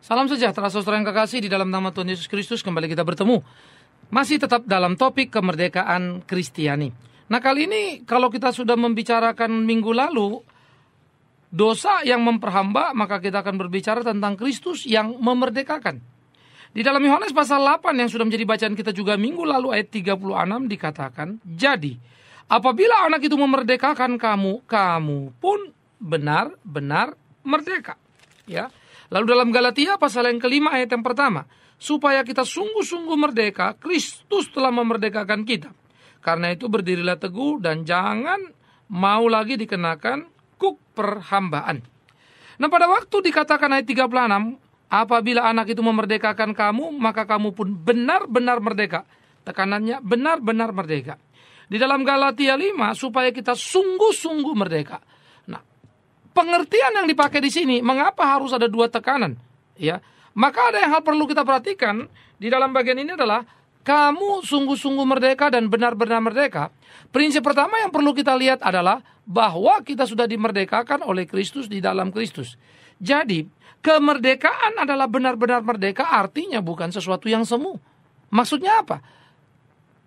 Salam sejahtera saudara yang kekasih, di dalam nama Tuhan Yesus Kristus kembali kita bertemu. Masih tetap dalam topik kemerdekaan Kristiani. Nah, kali ini kalau kita sudah membicarakan minggu lalu dosa yang memperhamba, maka kita akan berbicara tentang Kristus yang memerdekakan. Di dalam Yohanes pasal 8 yang sudah menjadi bacaan kita juga minggu lalu ayat 36 dikatakan, "Jadi, apabila anak itu memerdekakan kamu, kamu pun benar-benar merdeka." Ya. Lalu dalam Galatia pasal yang kelima ayat yang pertama, "Supaya kita sungguh-sungguh merdeka, Kristus telah memerdekakan kita. Karena itu berdirilah teguh dan jangan mau lagi dikenakan kuk perhambaan." Nah, pada waktu dikatakan ayat 36, apabila anak itu memerdekakan kamu, maka kamu pun benar-benar merdeka. Tekanannya benar-benar merdeka. Di dalam Galatia 5, supaya kita sungguh-sungguh merdeka. Nah, pengertian yang dipakai di sini, mengapa harus ada dua tekanan? Ya, maka ada yang hal perlu kita perhatikan di dalam bagian ini adalah kamu sungguh-sungguh merdeka dan benar-benar merdeka. Prinsip pertama yang perlu kita lihat adalah bahwa kita sudah dimerdekakan oleh Kristus di dalam Kristus. Jadi, kemerdekaan adalah benar-benar merdeka, artinya bukan sesuatu yang semu. Maksudnya apa?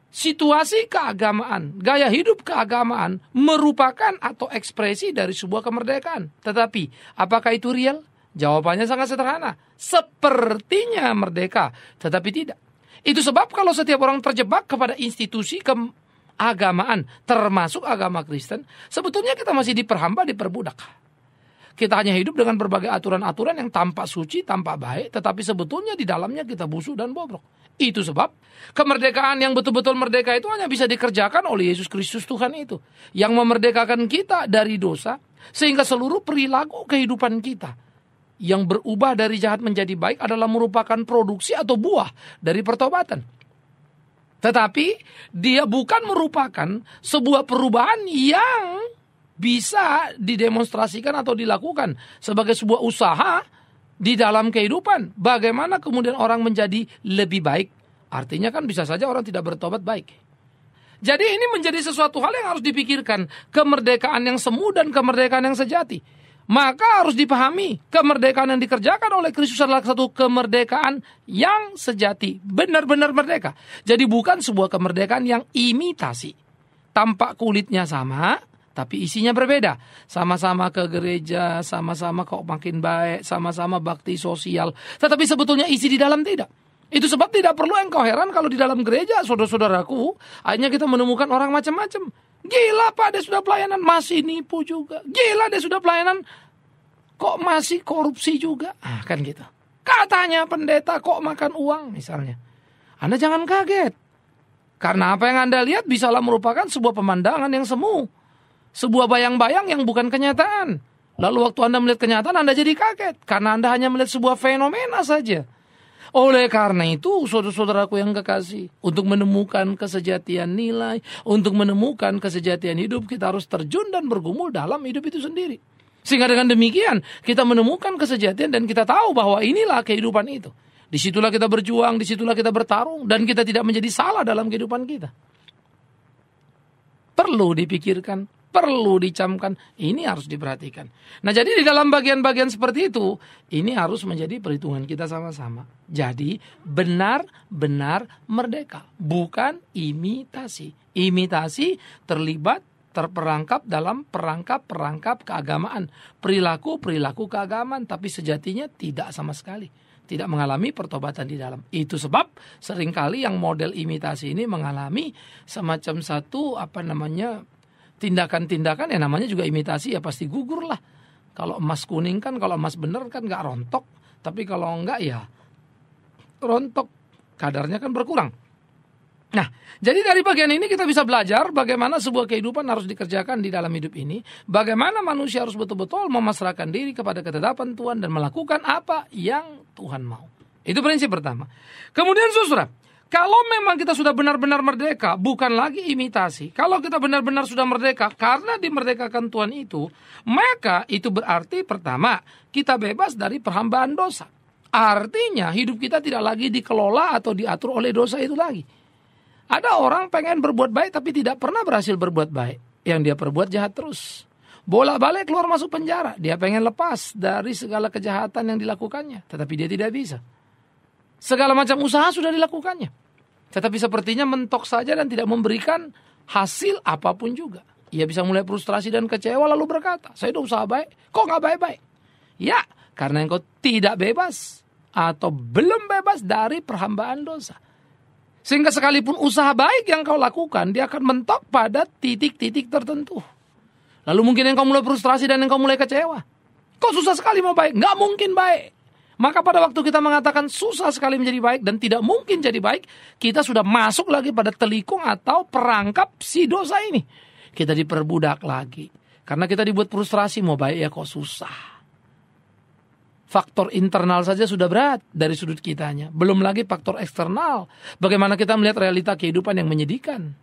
Situasi keagamaan, gaya hidup keagamaan merupakan atau ekspresi dari sebuah kemerdekaan. Tetapi, apakah itu real? Jawabannya sangat sederhana. Sepertinya merdeka, tetapi tidak. Itu sebab kalau setiap orang terjebak kepada institusi keagamaan, termasuk agama Kristen, sebetulnya kita masih diperhamba, diperbudak. Kita hanya hidup dengan berbagai aturan-aturan yang tampak suci, tampak baik, tetapi sebetulnya di dalamnya kita busuk dan bobrok. Itu sebab kemerdekaan yang betul-betul merdeka itu hanya bisa dikerjakan oleh Yesus Kristus Tuhan itu, yang memerdekakan kita dari dosa, sehingga seluruh perilaku kehidupan kita yang berubah dari jahat menjadi baik adalah merupakan produksi atau buah dari pertobatan. Tetapi dia bukan merupakan sebuah perubahan yang bisa didemonstrasikan atau dilakukan sebagai sebuah usaha di dalam kehidupan. Bagaimana kemudian orang menjadi lebih baik? Artinya kan bisa saja orang tidak bertobat baik. Jadi ini menjadi sesuatu hal yang harus dipikirkan. Kemerdekaan yang semu dan kemerdekaan yang sejati. Maka harus dipahami, kemerdekaan yang dikerjakan oleh Kristus adalah satu kemerdekaan yang sejati, benar-benar merdeka. Jadi bukan sebuah kemerdekaan yang imitasi. Tampak kulitnya sama, tapi isinya berbeda. Sama-sama ke gereja, sama-sama kok makin baik, sama-sama bakti sosial. Tetapi sebetulnya isi di dalam tidak. Itu sebab tidak perlu engkau heran kalau di dalam gereja, saudara-saudaraku, akhirnya kita menemukan orang macam-macam. Gila Pak, dia sudah pelayanan, masih nipu juga. Gila, dia sudah pelayanan, kok masih korupsi juga. Kan gitu. Katanya pendeta kok makan uang misalnya. Anda jangan kaget. Karena apa yang Anda lihat bisalah merupakan sebuah pemandangan yang semu. Sebuah bayang-bayang yang bukan kenyataan. Lalu waktu Anda melihat kenyataan, Anda jadi kaget. Karena Anda hanya melihat sebuah fenomena saja. Oleh karena itu, saudara-saudaraku yang kekasih, untuk menemukan kesejatian nilai, untuk menemukan kesejatian hidup, kita harus terjun dan bergumul dalam hidup itu sendiri. Sehingga dengan demikian, kita menemukan kesejatian dan kita tahu bahwa inilah kehidupan itu. Disitulah kita berjuang, disitulah kita bertarung, dan kita tidak menjadi salah dalam kehidupan kita. Perlu dipikirkan, perlu dicamkan, ini harus diperhatikan. Nah, jadi di dalam bagian-bagian seperti itu, ini harus menjadi perhitungan kita sama-sama. Jadi benar-benar merdeka, bukan imitasi. Imitasi terlibat, terperangkap dalam perangkap-perangkap keagamaan, perilaku-perilaku keagamaan, tapi sejatinya tidak sama sekali. Tidak mengalami pertobatan di dalam. Itu sebab seringkali yang model imitasi ini mengalami semacam satu tindakan-tindakan yang namanya juga imitasi, ya pasti gugur lah. Kalau emas kuning kan, kalau emas bener kan gak rontok. Tapi kalau enggak ya rontok, kadarnya kan berkurang. Nah, jadi dari bagian ini kita bisa belajar bagaimana sebuah kehidupan harus dikerjakan di dalam hidup ini. Bagaimana manusia harus betul-betul memasrahkan diri kepada ketetapan Tuhan dan melakukan apa yang Tuhan mau. Itu prinsip pertama. Kemudian saudara, kalau memang kita sudah benar-benar merdeka, bukan lagi imitasi. Kalau kita benar-benar sudah merdeka karena dimerdekakan Tuhan itu, maka itu berarti pertama, kita bebas dari perhambaan dosa. Artinya hidup kita tidak lagi dikelola atau diatur oleh dosa itu lagi. Ada orang pengen berbuat baik tapi tidak pernah berhasil berbuat baik. Yang dia perbuat jahat terus. bolak-balik keluar masuk penjara. Dia pengen lepas dari segala kejahatan yang dilakukannya, tetapi dia tidak bisa. Segala macam usaha sudah dilakukannya, tetapi sepertinya mentok saja dan tidak memberikan hasil apapun juga. Ia bisa mulai frustrasi dan kecewa lalu berkata, saya udah usaha baik, kok gak baik-baik? Ya, karena engkau tidak bebas atau belum bebas dari perhambaan dosa. Sehingga sekalipun usaha baik yang kau lakukan, dia akan mentok pada titik-titik tertentu. Lalu mungkin engkau mulai frustrasi dan engkau mulai kecewa. Kok susah sekali mau baik? Gak mungkin baik. Maka pada waktu kita mengatakan susah sekali menjadi baik dan tidak mungkin jadi baik, kita sudah masuk lagi pada telikung atau perangkap si dosa ini. Kita diperbudak lagi. Karena kita dibuat frustrasi, mau baik ya kok susah. Faktor internal saja sudah berat dari sudut kitanya. Belum lagi faktor eksternal. Bagaimana kita melihat realita kehidupan yang menyedihkan.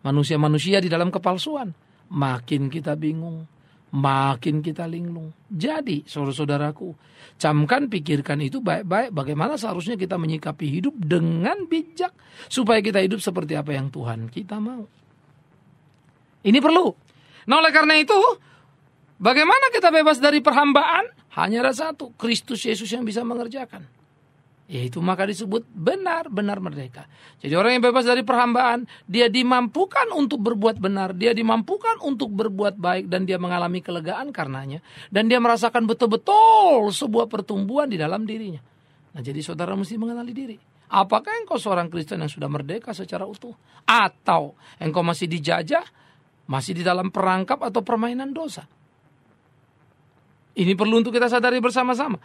Manusia-manusia di dalam kepalsuan. Makin kita bingung. Makin kita linglung. Jadi saudara-saudaraku, camkan pikirkan itu baik-baik. Bagaimana seharusnya kita menyikapi hidup dengan bijak. Supaya kita hidup seperti apa yang Tuhan kita mau. Ini perlu. Nah oleh karena itu, bagaimana kita bebas dari perhambaan? Hanya ada satu, Kristus Yesus yang bisa mengerjakan. Yaitu maka disebut benar-benar merdeka. Jadi orang yang bebas dari perhambaan, dia dimampukan untuk berbuat benar, dia dimampukan untuk berbuat baik, dan dia mengalami kelegaan karenanya. Dan dia merasakan betul-betul sebuah pertumbuhan di dalam dirinya. Nah jadi saudara mesti mengenali diri. Apakah engkau seorang Kristen yang sudah merdeka secara utuh? Atau engkau masih dijajah? Masih di dalam perangkap atau permainan dosa. Ini perlu untuk kita sadari bersama-sama.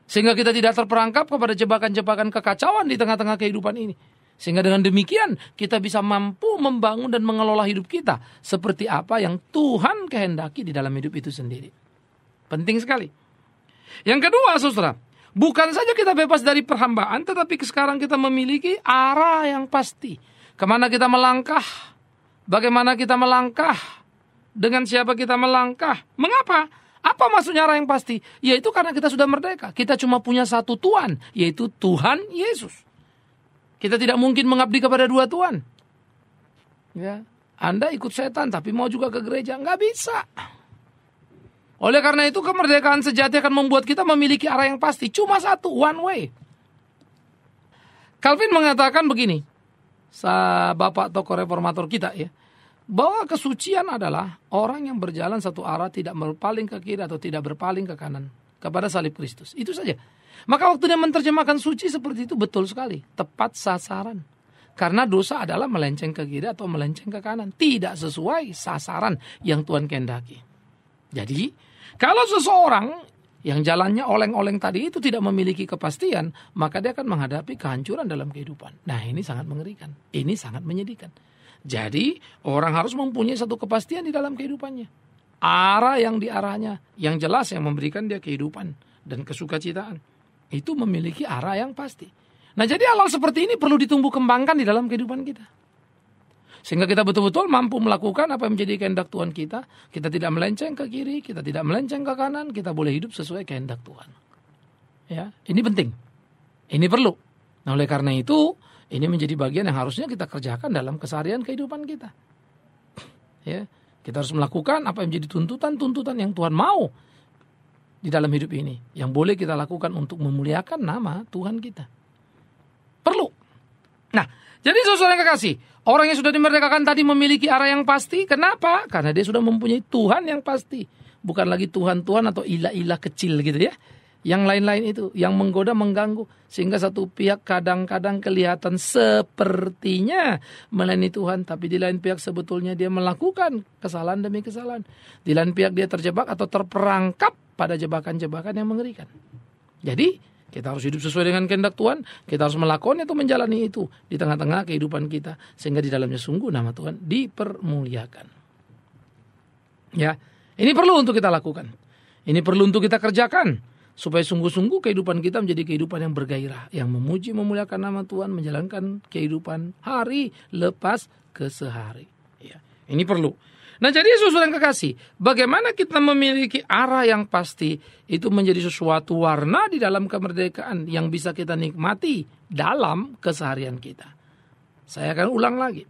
Sehingga kita tidak terperangkap kepada jebakan-jebakan kekacauan di tengah-tengah kehidupan ini. Sehingga dengan demikian kita bisa mampu membangun dan mengelola hidup kita. Seperti apa yang Tuhan kehendaki di dalam hidup itu sendiri. Penting sekali. Yang kedua saudara. Bukan saja kita bebas dari perhambaan. Tetapi sekarang kita memiliki arah yang pasti. Kemana kita melangkah. Bagaimana kita melangkah? Dengan siapa kita melangkah? Mengapa? Apa maksudnya arah yang pasti? Yaitu karena kita sudah merdeka. Kita cuma punya satu Tuhan, yaitu Tuhan Yesus. Kita tidak mungkin mengabdi kepada dua Tuhan. Ya, Anda ikut setan tapi mau juga ke gereja, nggak bisa. Oleh karena itu kemerdekaan sejati akan membuat kita memiliki arah yang pasti. Cuma satu, one way. Calvin mengatakan begini. Bapak tokoh reformator kita ya, bahwa kesucian adalah orang yang berjalan satu arah, tidak berpaling ke kiri atau tidak berpaling ke kanan kepada salib Kristus. Itu saja. Maka waktu dia menerjemahkan suci seperti itu betul sekali, tepat sasaran. Karena dosa adalah melenceng ke kiri atau melenceng ke kanan, tidak sesuai sasaran yang Tuhan kehendaki. Jadi kalau seseorang yang jalannya oleng-oleng tadi itu tidak memiliki kepastian, maka dia akan menghadapi kehancuran dalam kehidupan. Nah ini sangat mengerikan, ini sangat menyedihkan. Jadi orang harus mempunyai satu kepastian di dalam kehidupannya. Arah yang diarahnya, yang jelas yang memberikan dia kehidupan dan kesukacitaan. Itu memiliki arah yang pasti. Nah jadi hal seperti ini perlu ditumbuh kembangkan di dalam kehidupan kita. Sehingga kita betul-betul mampu melakukan apa yang menjadi kehendak Tuhan kita. Kita tidak melenceng ke kiri, kita tidak melenceng ke kanan. Kita boleh hidup sesuai kehendak Tuhan. Ya, ini penting. Ini perlu. Nah oleh karena itu, ini menjadi bagian yang harusnya kita kerjakan dalam keseharian kehidupan kita. Ya, kita harus melakukan apa yang menjadi tuntutan-tuntutan yang Tuhan mau di dalam hidup ini. Yang boleh kita lakukan untuk memuliakan nama Tuhan kita. Perlu. Nah, jadi saudara yang kekasih, orang yang sudah dimerdekakan tadi memiliki arah yang pasti. Kenapa? Karena dia sudah mempunyai Tuhan yang pasti. Bukan lagi Tuhan-Tuhan atau ilah-ilah kecil gitu ya. Yang lain-lain itu, yang menggoda, mengganggu. Sehingga satu pihak kadang-kadang kelihatan sepertinya melayani Tuhan. Tapi di lain pihak sebetulnya dia melakukan kesalahan demi kesalahan. Di lain pihak dia terjebak atau terperangkap pada jebakan-jebakan yang mengerikan. Jadi kita harus hidup sesuai dengan kehendak Tuhan. Kita harus melakukan itu, menjalani itu di tengah-tengah kehidupan kita. Sehingga di dalamnya sungguh nama Tuhan dipermuliakan. Ya, ini perlu untuk kita lakukan. Ini perlu untuk kita kerjakan. Supaya sungguh-sungguh kehidupan kita menjadi kehidupan yang bergairah. Yang memuji, memuliakan nama Tuhan. Menjalankan kehidupan hari lepas ke sehari. Ya, ini perlu. Nah jadi saudara yang kekasih, bagaimana kita memiliki arah yang pasti itu menjadi sesuatu warna di dalam kemerdekaan yang bisa kita nikmati dalam keseharian kita. Saya akan ulang lagi.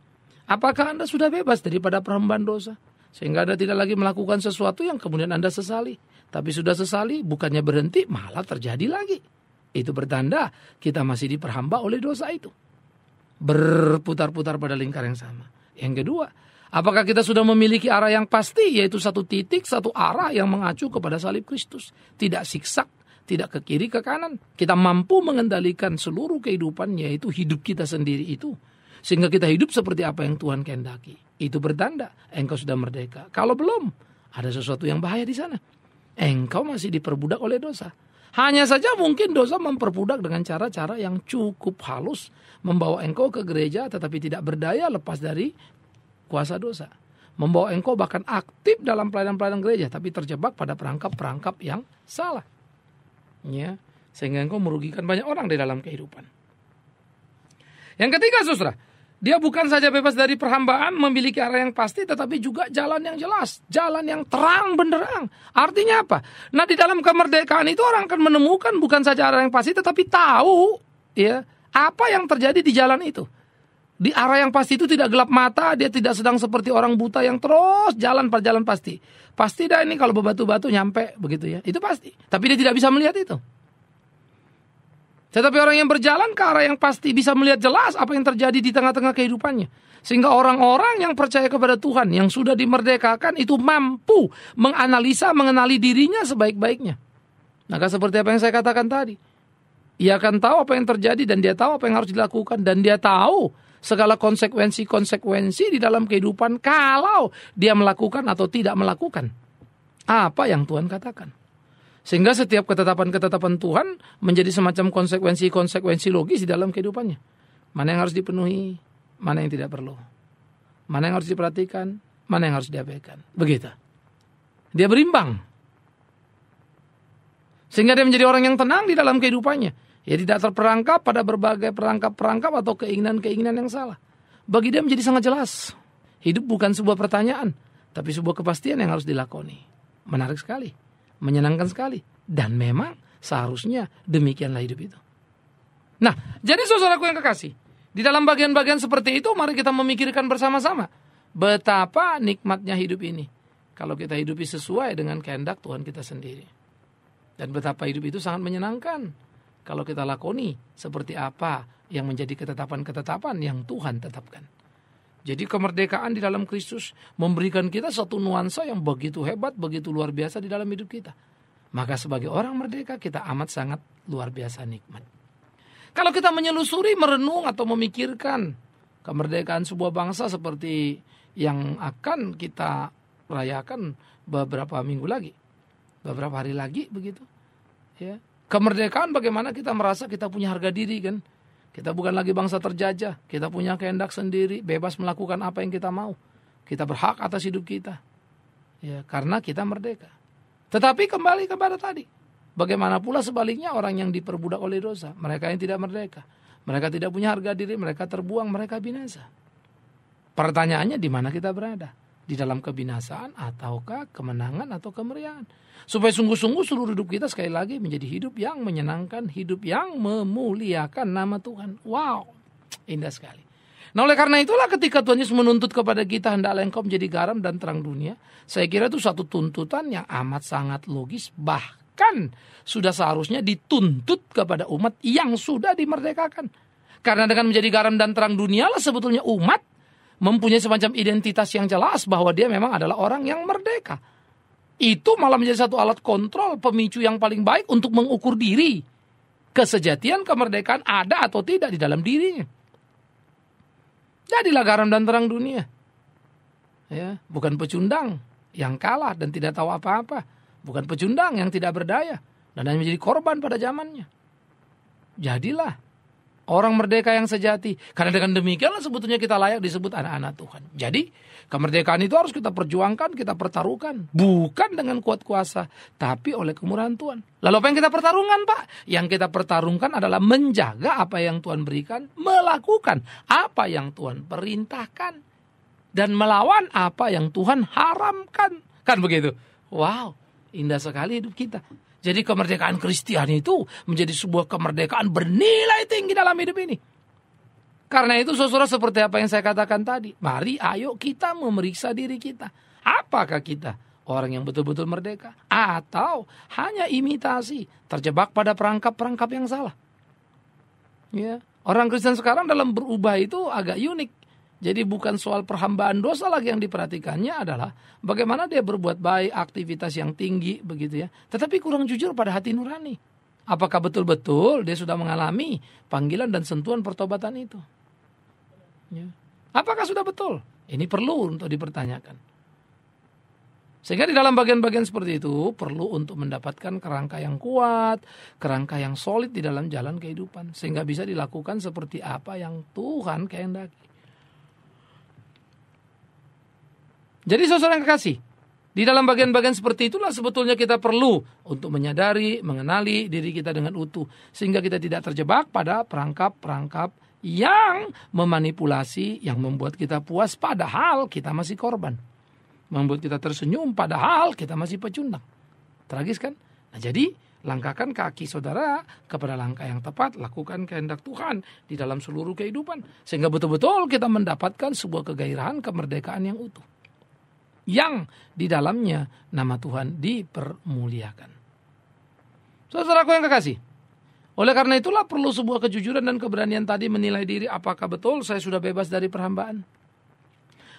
Apakah Anda sudah bebas daripada perhambaan dosa? Sehingga Anda tidak lagi melakukan sesuatu yang kemudian Anda sesali. Tapi sudah sesali, bukannya berhenti, malah terjadi lagi. Itu bertanda kita masih diperhamba oleh dosa itu. Berputar-putar pada lingkar yang sama. Yang kedua, apakah kita sudah memiliki arah yang pasti, yaitu satu titik, satu arah yang mengacu kepada salib Kristus. Tidak siksak, tidak ke kiri, ke kanan. Kita mampu mengendalikan seluruh kehidupan, yaitu hidup kita sendiri itu. Sehingga kita hidup seperti apa yang Tuhan kehendaki. Itu bertanda engkau sudah merdeka. Kalau belum, ada sesuatu yang bahaya di sana. Engkau masih diperbudak oleh dosa. Hanya saja mungkin dosa memperbudak dengan cara-cara yang cukup halus. Membawa engkau ke gereja tetapi tidak berdaya lepas dari kuasa dosa. Membawa engkau bahkan aktif dalam pelayanan-pelayanan gereja, tapi terjebak pada perangkap-perangkap yang salah. Ya, sehingga engkau merugikan banyak orang di dalam kehidupan. Yang ketiga, saudara, dia bukan saja bebas dari perhambaan, memiliki arah yang pasti, tetapi juga jalan yang jelas, jalan yang terang benderang. Artinya apa? Nah, di dalam kemerdekaan itu orang akan menemukan bukan saja arah yang pasti, tetapi tahu ya apa yang terjadi di jalan itu. Di arah yang pasti itu tidak gelap mata, dia tidak sedang seperti orang buta yang terus jalan pada jalan pasti. Pasti dah ini kalau berbatu-batu nyampe begitu ya, itu pasti. Tapi dia tidak bisa melihat itu. Tetapi orang yang berjalan ke arah yang pasti bisa melihat jelas apa yang terjadi di tengah-tengah kehidupannya. Sehingga orang-orang yang percaya kepada Tuhan, yang sudah dimerdekakan itu mampu menganalisa, mengenali dirinya sebaik-baiknya. Maka seperti apa yang saya katakan tadi. Ia akan tahu apa yang terjadi dan dia tahu apa yang harus dilakukan. Dan dia tahu segala konsekuensi-konsekuensi di dalam kehidupan kalau dia melakukan atau tidak melakukan apa yang Tuhan katakan. Sehingga setiap ketetapan-ketetapan Tuhan menjadi semacam konsekuensi-konsekuensi logis di dalam kehidupannya. Mana yang harus dipenuhi, mana yang tidak perlu. Mana yang harus diperhatikan, mana yang harus diabaikan. Begitu. Dia berimbang. Sehingga dia menjadi orang yang tenang di dalam kehidupannya. Ia tidak terperangkap pada berbagai perangkap-perangkap atau keinginan-keinginan yang salah. Bagi dia menjadi sangat jelas. Hidup bukan sebuah pertanyaan, tapi sebuah kepastian yang harus dilakoni. Menarik sekali. Menyenangkan sekali. Dan memang seharusnya demikianlah hidup itu. Nah, jadi saudaraku yang kekasih, di dalam bagian-bagian seperti itu mari kita memikirkan bersama-sama betapa nikmatnya hidup ini kalau kita hidupi sesuai dengan kehendak Tuhan kita sendiri. Dan betapa hidup itu sangat menyenangkan kalau kita lakoni seperti apa yang menjadi ketetapan-ketetapan yang Tuhan tetapkan. Jadi kemerdekaan di dalam Kristus memberikan kita satu nuansa yang begitu hebat, begitu luar biasa di dalam hidup kita. Maka sebagai orang merdeka kita amat sangat luar biasa nikmat. Kalau kita menyelusuri, merenung atau memikirkan kemerdekaan sebuah bangsa seperti yang akan kita rayakan beberapa minggu lagi, beberapa hari lagi begitu. Ya. Kemerdekaan bagaimana kita merasa kita punya harga diri kan? Kita bukan lagi bangsa terjajah. Kita punya kehendak sendiri. Bebas melakukan apa yang kita mau. Kita berhak atas hidup kita. Ya, karena kita merdeka. Tetapi kembali kepada tadi. Bagaimana pula sebaliknya orang yang diperbudak oleh dosa. Mereka yang tidak merdeka. Mereka tidak punya harga diri. Mereka terbuang. Mereka binasa. Pertanyaannya di mana kita berada? Di dalam kebinasaan ataukah kemenangan atau kemeriahan? Supaya sungguh-sungguh seluruh hidup kita sekali lagi menjadi hidup yang menyenangkan, hidup yang memuliakan nama Tuhan. Wow, indah sekali. Nah oleh karena itulah ketika Tuhan Yesus menuntut kepada kita hendaklah engkau menjadi garam dan terang dunia. Saya kira itu satu tuntutan yang amat sangat logis. Bahkan sudah seharusnya dituntut kepada umat yang sudah dimerdekakan. Karena dengan menjadi garam dan terang dunia lah sebetulnya umat mempunyai semacam identitas yang jelas bahwa dia memang adalah orang yang merdeka. Itu malah menjadi satu alat kontrol pemicu yang paling baik untuk mengukur diri. Kesejatian kemerdekaan ada atau tidak di dalam dirinya. Jadilah garam dan terang dunia. Ya, bukan pecundang yang kalah dan tidak tahu apa-apa. Bukan pecundang yang tidak berdaya dan hanya menjadi korban pada zamannya. Jadilah orang merdeka yang sejati. Karena dengan demikianlah sebetulnya kita layak disebut anak-anak Tuhan. Jadi kemerdekaan itu harus kita perjuangkan, kita pertaruhkan. Bukan dengan kuat kuasa, tapi oleh kemurahan Tuhan. Lalu apa yang kita pertarungkan Pak? Yang kita pertarungkan adalah menjaga apa yang Tuhan berikan, melakukan apa yang Tuhan perintahkan, dan melawan apa yang Tuhan haramkan. Kan begitu? Wow, indah sekali hidup kita. Jadi kemerdekaan Kristiani itu menjadi sebuah kemerdekaan bernilai tinggi dalam hidup ini. Karena itu saudara seperti apa yang saya katakan tadi. Mari ayo kita memeriksa diri kita. Apa apakah kita orang yang betul-betul merdeka atau hanya imitasi, terjebak pada perangkap-perangkap yang salah? Ya, orang Kristen sekarang dalam berubah itu agak unik. Jadi bukan soal perhambaan dosa lagi yang diperhatikannya adalah bagaimana dia berbuat baik, aktivitas yang tinggi begitu ya. Tetapi kurang jujur pada hati nurani. Apakah betul-betul dia sudah mengalami panggilan dan sentuhan pertobatan itu? Ya. Apakah sudah betul? Ini perlu untuk dipertanyakan. Sehingga di dalam bagian-bagian seperti itu perlu untuk mendapatkan kerangka yang kuat, kerangka yang solid di dalam jalan kehidupan. Sehingga bisa dilakukan seperti apa yang Tuhan kehendaki. Jadi saudara yang kekasih, di dalam bagian-bagian seperti itulah sebetulnya kita perlu untuk menyadari, mengenali diri kita dengan utuh. Sehingga kita tidak terjebak pada perangkap-perangkap yang memanipulasi, yang membuat kita puas padahal kita masih korban. Membuat kita tersenyum padahal kita masih pecundang. Tragis kan? Nah jadi langkahkan kaki saudara kepada langkah yang tepat. Lakukan kehendak Tuhan di dalam seluruh kehidupan. Sehingga betul-betul kita mendapatkan sebuah kegairahan kemerdekaan yang utuh. Yang di dalamnya nama Tuhan dipermuliakan. Saudaraku yang kekasih, oleh karena itulah perlu sebuah kejujuran dan keberanian tadi menilai diri. Apakah betul saya sudah bebas dari perhambaan?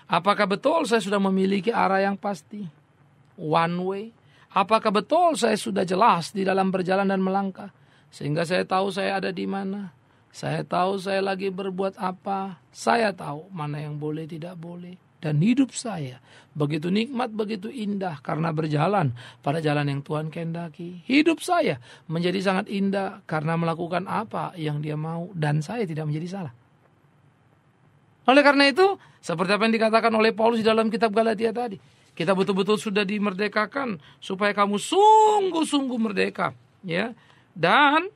Apakah betul saya sudah memiliki arah yang pasti? One way. Apakah betul saya sudah jelas di dalam berjalan dan melangkah? Sehingga saya tahu saya ada di mana. Saya tahu saya lagi berbuat apa. Saya tahu mana yang boleh tidak boleh. Dan hidup saya begitu nikmat, begitu indah karena berjalan pada jalan yang Tuhan kehendaki. Hidup saya menjadi sangat indah karena melakukan apa yang Dia mau dan saya tidak menjadi salah. Oleh karena itu, seperti apa yang dikatakan oleh Paulus di dalam kitab Galatia tadi, kita betul-betul sudah dimerdekakan supaya kamu sungguh-sungguh merdeka, ya. Dan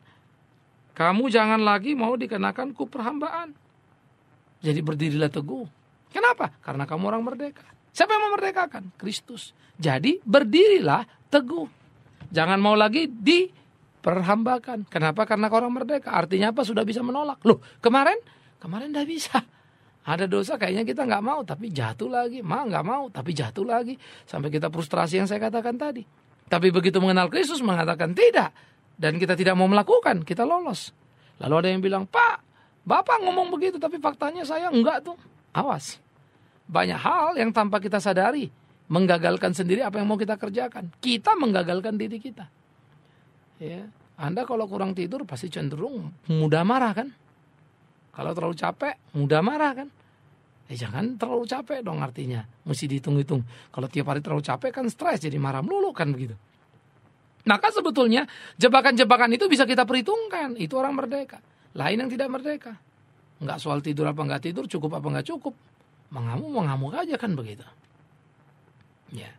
kamu jangan lagi mau dikenakan kup perhambaan. Jadi berdirilah teguh. Kenapa? Karena kamu orang merdeka. Siapa yang memerdekakan? Kristus. Jadi berdirilah teguh. Jangan mau lagi diperhambakan. Kenapa? Karena kau orang merdeka. Artinya apa? Sudah bisa menolak. Loh, kemarin tidak bisa. Ada dosa kayaknya kita nggak mau, tapi jatuh lagi. Nggak mau, tapi jatuh lagi. Sampai kita frustrasi yang saya katakan tadi. Tapi begitu mengenal Kristus mengatakan tidak. Dan kita tidak mau melakukan, kita lolos. Lalu ada yang bilang, Pak, Bapak ngomong begitu, tapi faktanya saya enggak tuh. Awas. Banyak hal yang tanpa kita sadari menggagalkan sendiri apa yang mau kita kerjakan. Kita menggagalkan diri kita. Ya, Anda kalau kurang tidur pasti cenderung mudah marah kan? Kalau terlalu capek, mudah marah kan? Jangan terlalu capek dong artinya. Mesti dihitung-hitung. Kalau tiap hari terlalu capek kan stres, jadi marah melulu kan begitu. Maka sebetulnya jebakan-jebakan itu bisa kita perhitungkan. Itu orang merdeka. Lain yang tidak merdeka. Enggak soal tidur apa enggak tidur, cukup apa enggak cukup. Mengamuk aja kan begitu. Ya.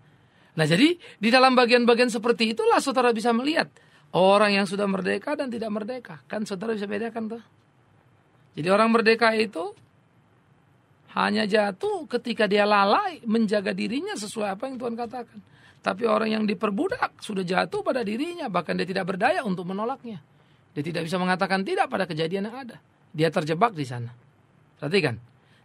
Nah jadi di dalam bagian-bagian seperti itulah saudara bisa melihat orang yang sudah merdeka dan tidak merdeka. Kan saudara bisa bedakan tuh. Jadi orang merdeka itu hanya jatuh ketika dia lalai menjaga dirinya sesuai apa yang Tuhan katakan. Tapi orang yang diperbudak sudah jatuh pada dirinya, bahkan dia tidak berdaya untuk menolaknya. Dia tidak bisa mengatakan tidak pada kejadian yang ada. Dia terjebak di sana. Perhatikan.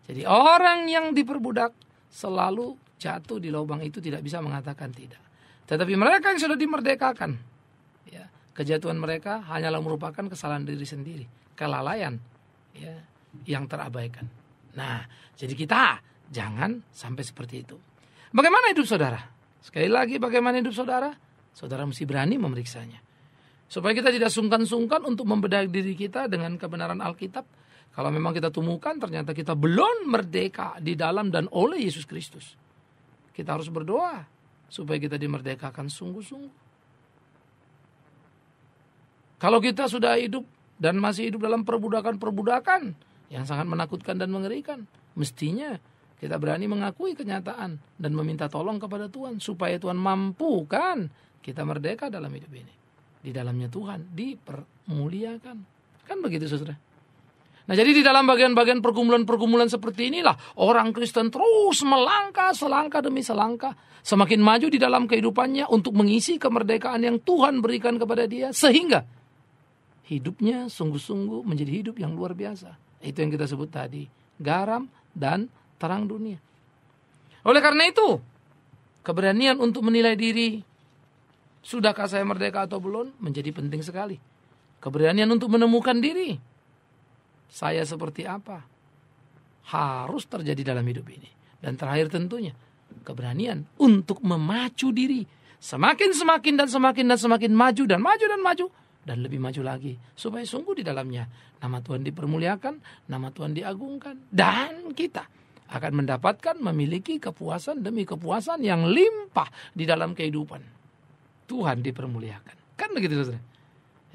Jadi orang yang diperbudak selalu jatuh di lubang itu, tidak bisa mengatakan tidak. Tetapi mereka yang sudah dimerdekakan, ya, kejatuhan mereka hanyalah merupakan kesalahan diri sendiri, kelalaian, ya, yang terabaikan. Nah, jadi kita jangan sampai seperti itu. Bagaimana hidup saudara? Sekali lagi, bagaimana hidup saudara? Saudara mesti berani memeriksanya. Supaya kita tidak sungkan-sungkan untuk membedahi diri kita dengan kebenaran Alkitab. Kalau memang kita temukan ternyata kita belum merdeka di dalam dan oleh Yesus Kristus. Kita harus berdoa supaya kita dimerdekakan sungguh-sungguh. Kalau kita sudah hidup dan masih hidup dalam perbudakan-perbudakan yang sangat menakutkan dan mengerikan, mestinya kita berani mengakui kenyataan dan meminta tolong kepada Tuhan supaya Tuhan mampukan kita merdeka dalam hidup ini. Di dalamnya Tuhan dipermuliakan. Kan begitu saudara? Nah jadi di dalam bagian-bagian pergumulan-pergumulan seperti inilah orang Kristen terus melangkah selangkah demi selangkah. Semakin maju di dalam kehidupannya untuk mengisi kemerdekaan yang Tuhan berikan kepada dia. Sehingga hidupnya sungguh-sungguh menjadi hidup yang luar biasa. Itu yang kita sebut tadi. Garam dan terang dunia. Oleh karena itu, Keberanian untuk menilai diri, sudahkah saya merdeka atau belum, menjadi penting sekali. Keberanian untuk menemukan diri, saya seperti apa, harus terjadi dalam hidup ini. Dan terakhir tentunya, keberanian untuk memacu diri. Semakin maju dan lebih maju lagi, supaya sungguh di dalamnya nama Tuhan dipermuliakan, nama Tuhan diagungkan, dan kita akan mendapatkan memiliki kepuasan demi kepuasan yang limpah di dalam kehidupan. Tuhan dipermuliakan. Kan begitu, saudara?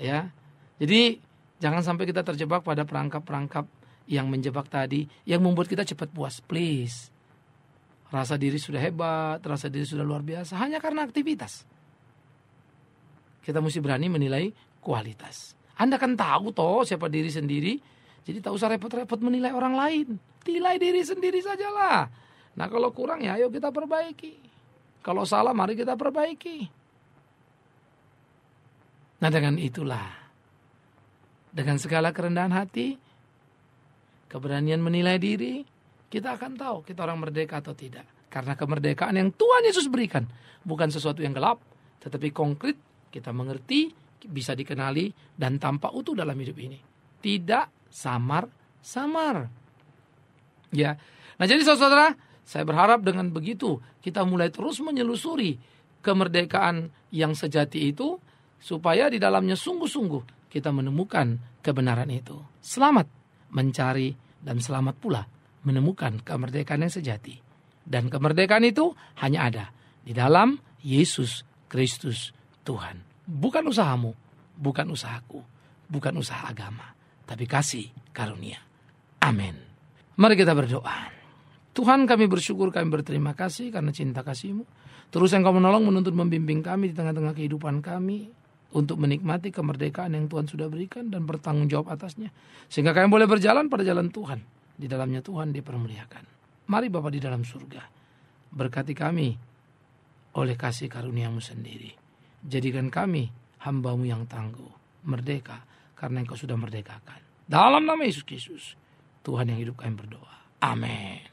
Ya. Jadi jangan sampai kita terjebak pada perangkap-perangkap yang menjebak tadi, yang membuat kita cepat puas. Please. Rasa diri sudah hebat, rasa diri sudah luar biasa, hanya karena aktivitas. Kita mesti berani menilai kualitas. Anda kan tahu toh siapa diri sendiri, jadi tak usah repot-repot menilai orang lain. Nilai diri sendiri sajalah. Nah kalau kurang ya ayo kita perbaiki. Kalau salah mari kita perbaiki. Nah dengan itulah, dengan segala kerendahan hati, keberanian menilai diri, kita akan tahu kita orang merdeka atau tidak. Karena kemerdekaan yang Tuhan Yesus berikan bukan sesuatu yang gelap, tetapi konkret, kita mengerti, bisa dikenali, dan tampak utuh dalam hidup ini. Tidak samar-samar. Ya. Nah jadi saudara, saya berharap dengan begitu kita mulai terus menyelusuri kemerdekaan yang sejati itu, supaya di dalamnya sungguh-sungguh kita menemukan kebenaran itu. Selamat mencari dan selamat pula menemukan kemerdekaan yang sejati. Dan kemerdekaan itu hanya ada di dalam Yesus Kristus Tuhan. Bukan usahamu, bukan usahaku, bukan usaha agama, tapi kasih karunia. Amin. Mari kita berdoa. Tuhan, kami bersyukur, kami berterima kasih karena cinta kasih-Mu. Terus Engkau menolong, menuntun, membimbing kami di tengah-tengah kehidupan kami untuk menikmati kemerdekaan yang Tuhan sudah berikan dan bertanggung jawab atasnya. Sehingga kami boleh berjalan pada jalan Tuhan. Di dalamnya Tuhan dipermuliakan. Mari Bapa di dalam surga, berkati kami oleh kasih karunia-Mu sendiri. Jadikan kami hamba-Mu yang tangguh, merdeka, karena Engkau sudah merdekakan. Dalam nama Yesus Kristus, Tuhan yang hidup, kami berdoa. Amin.